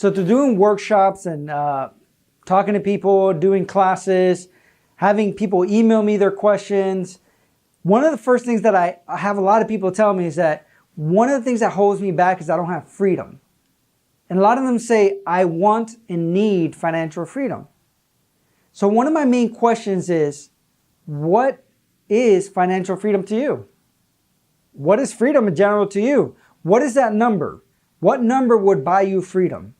So through doing workshops and talking to people, doing classes, having people email me their questions, one of the first things that I have a lot of people tell me is that one of the things that holds me back is I don't have freedom. And a lot of them say, I want and need financial freedom. So one of my main questions is, what is financial freedom to you? What is freedom in general to you? What is that number? What number would buy you freedom?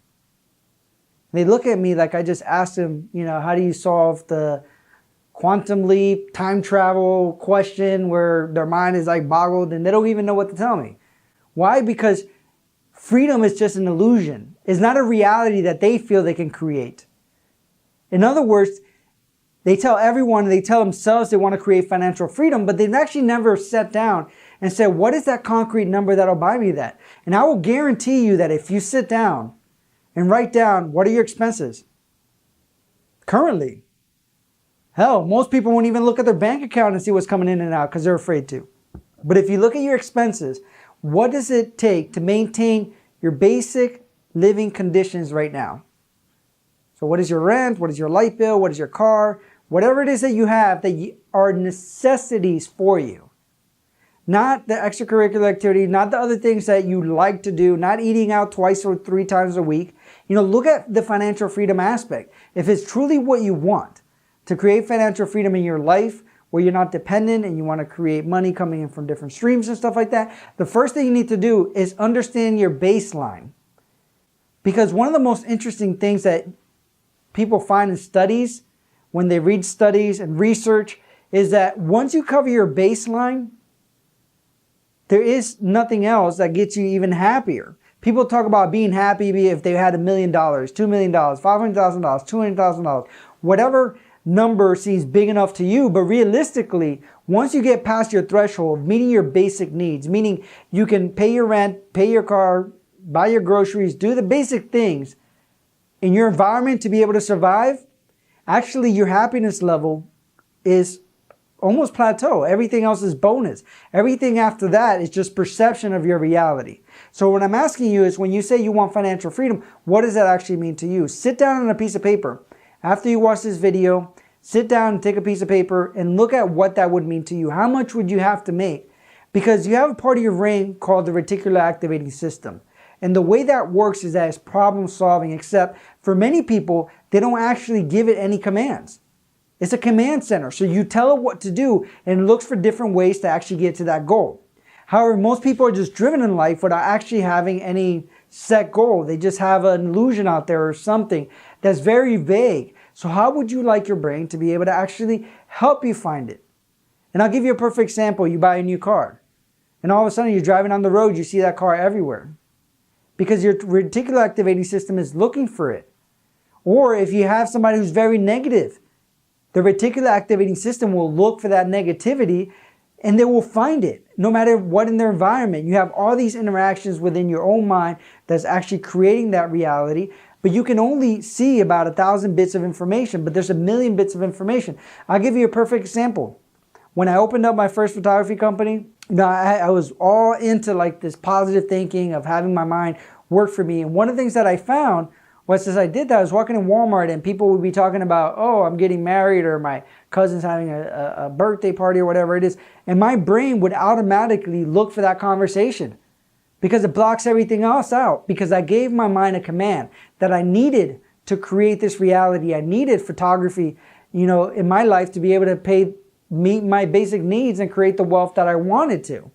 They look at me like I just asked them, how do you solve the quantum leap, time travel question where their mind is like boggled and they don't even know what to tell me. Why? Because freedom is just an illusion. It's not a reality that they feel they can create. In other words, they tell everyone, they tell themselves they want to create financial freedom, but they've actually never sat down and said, what is that concrete number that'll buy me that? And I will guarantee you that if you sit down and write down, what are your expenses currently? Hell, most people won't even look at their bank account and see what's coming in and out because they're afraid to. But if you look at your expenses, what does it take to maintain your basic living conditions right now? So what is your rent? What is your light bill? What is your car? Whatever it is that you have that are necessities for you. Not the extracurricular activity, not the other things that you like to do, not eating out twice or 3 times a week. Look at the financial freedom aspect. If it's truly what you want to create financial freedom in your life, where you're not dependent and you want to create money coming in from different streams and stuff like that, the first thing you need to do is understand your baseline. Because one of the most interesting things that people find in studies, when they read studies and research, is that once you cover your baseline, there is nothing else that gets you even happier. People talk about being happy if they had $1 million, $2 million, $500,000, $200,000, whatever number seems big enough to you. But realistically, once you get past your threshold, meeting your basic needs, meaning you can pay your rent, pay your car, buy your groceries, do the basic things in your environment to be able to survive, actually your happiness level is almost plateau. Everything else is bonus. Everything after that is just perception of your reality. So what I'm asking you is, when you say you want financial freedom, what does that actually mean to you? Sit down on a piece of paper. After you watch this video, sit down and take a piece of paper and look at what that would mean to you. How much would you have to make? Because you have a part of your brain called the reticular activating system. And the way that works is that it's problem solving, except for many people, they don't actually give it any commands. It's a command center. So you tell it what to do and it looks for different ways to actually get to that goal. However, most people are just driven in life without actually having any set goal. They just have an illusion out there or something that's very vague. So how would you like your brain to be able to actually help you find it? And I'll give you a perfect example. You buy a new car and all of a sudden you're driving on the road, you see that car everywhere because your reticular activating system is looking for it. Or if you have somebody who's very negative, the reticular activating system will look for that negativity and they will find it no matter what in their environment. You have all these interactions within your own mind that's actually creating that reality, but you can only see about 1,000 bits of information, but there's 1,000,000 bits of information. I'll give you a perfect example. When I opened up my first photography company, I was all into like this positive thinking of having my mind work for me. And one of the things that I found was, as I did that, I was walking in Walmart and people would be talking about, oh, I'm getting married, or my cousin's having a birthday party, or whatever it is. And my brain would automatically look for that conversation because it blocks everything else out, because I gave my mind a command that I needed to create this reality. I needed photography, in my life to be able to meet my basic needs and create the wealth that I wanted to.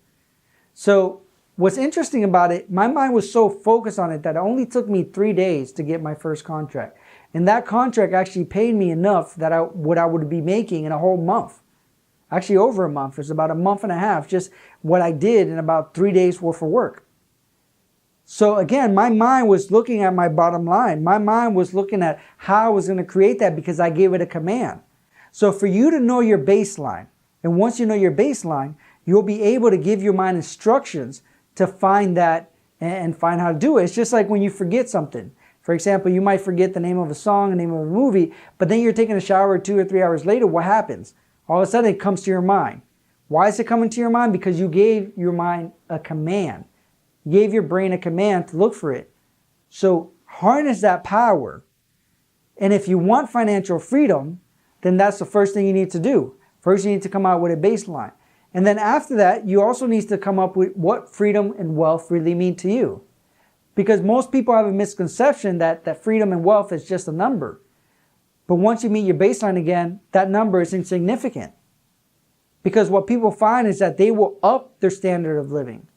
So what's interesting about it, my mind was so focused on it that it only took me 3 days to get my first contract. And that contract actually paid me enough that what I would be making in a whole month. Actually over a month. It's about a month and a half, just what I did in about 3 days worth of work. So again, my mind was looking at my bottom line. My mind was looking at how I was going to create that because I gave it a command. So for you to know your baseline, and once you know your baseline, you'll be able to give your mind instructions to find that and find how to do it. It's just like when you forget something. For example, you might forget the name of a song, the name of a movie, but then you're taking a shower 2 or 3 hours later. What happens? All of a sudden it comes to your mind. Why is it coming to your mind? Because you gave your mind a command. You gave your brain a command to look for it. So harness that power. And if you want financial freedom, then that's the first thing you need to do. First, you need to come out with a baseline. And then after that, you also need to come up with what freedom and wealth really mean to you. Because most people have a misconception that freedom and wealth is just a number. But once you meet your baseline again, that number is insignificant. Because what people find is that they will up their standard of living.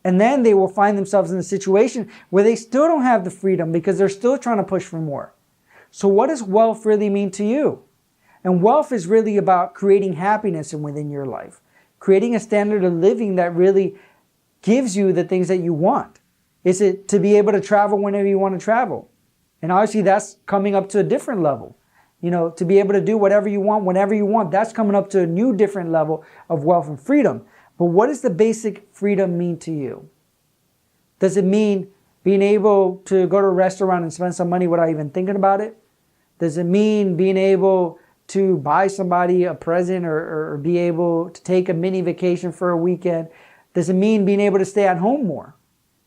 And then they will find themselves in a situation where they still don't have the freedom because they're still trying to push for more. So what does wealth really mean to you? And wealth is really about creating happiness within your life. Creating a standard of living that really gives you the things that you want. Is it to be able to travel whenever you want to travel? And obviously that's coming up to a different level. You know, to be able to do whatever you want, whenever you want, that's coming up to a new different level of wealth and freedom. But what does the basic freedom mean to you? Does it mean being able to go to a restaurant and spend some money without even thinking about it? Does it mean being able to buy somebody a present or be able to take a mini vacation for a weekend? Does it mean being able to stay at home more?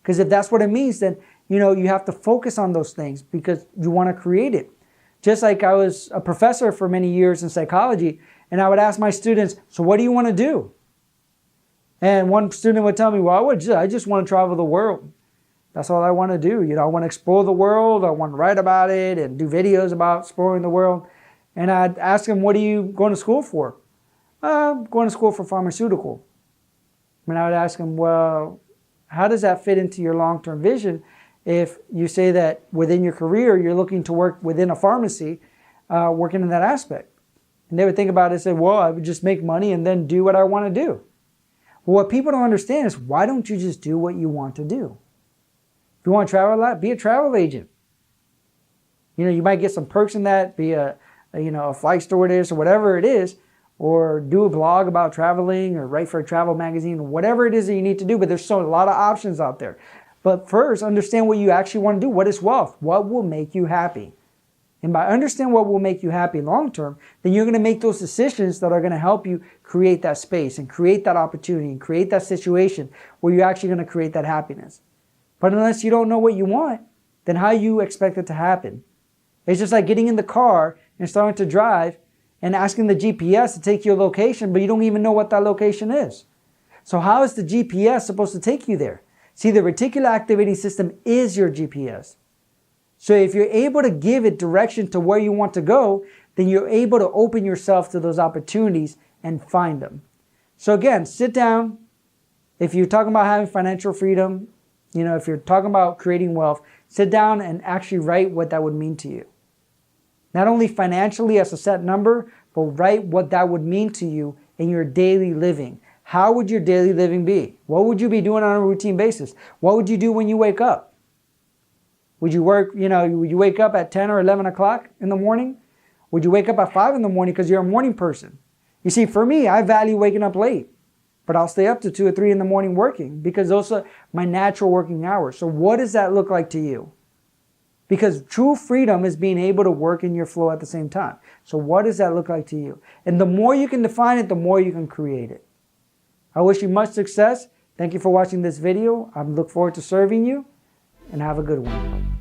Because if that's what it means, then you have to focus on those things because you want to create it. Just like I was a professor for many years in psychology, and I would ask my students, so what do you want to do? And one student would tell me, well, I just want to travel the world. That's all I want to do. I want to explore the world. I want to write about it and do videos about exploring the world. And I'd ask him, what are you going to school for? I'm going to school for pharmaceutical. And I would ask him, well, how does that fit into your long-term vision if you say that within your career you're looking to work within a pharmacy, working in that aspect? And they would think about it and say, well, I would just make money and then do what I want to do. Well, what people don't understand is why don't you just do what you want to do? If you want to travel a lot, be a travel agent. You might get some perks in that, be a flight stewardess or whatever it is, or do a blog about traveling or write for a travel magazine, whatever it is that you need to do. But there's a lot of options out there. But first, understand what you actually want to do. What is wealth? What will make you happy? And by understanding what will make you happy long term, then you're going to make those decisions that are going to help you create that space and create that opportunity and create that situation where you're actually going to create that happiness. But unless you don't know what you want, then how you expect it to happen? It's just like getting in the car and starting to drive and asking the GPS to take you a location, but you don't even know what that location is. So how is the GPS supposed to take you there? See, the reticular activating system is your GPS. So if you're able to give it direction to where you want to go, then you're able to open yourself to those opportunities and find them. So again, sit down. If you're talking about having financial freedom, if you're talking about creating wealth, sit down and actually write what that would mean to you. Not only financially as a set number, but write what that would mean to you in your daily living. How would your daily living be? What would you be doing on a routine basis? What would you do when you wake up? Would you work, would you wake up at 10 or 11 o'clock in the morning? Would you wake up at 5 in the morning because you're a morning person? You see, for me, I value waking up late, but I'll stay up to 2 or 3 in the morning working because those are my natural working hours. So what does that look like to you? Because true freedom is being able to work in your flow at the same time. So what does that look like to you? And the more you can define it, the more you can create it. I wish you much success. Thank you for watching this video. I look forward to serving you, and have a good one.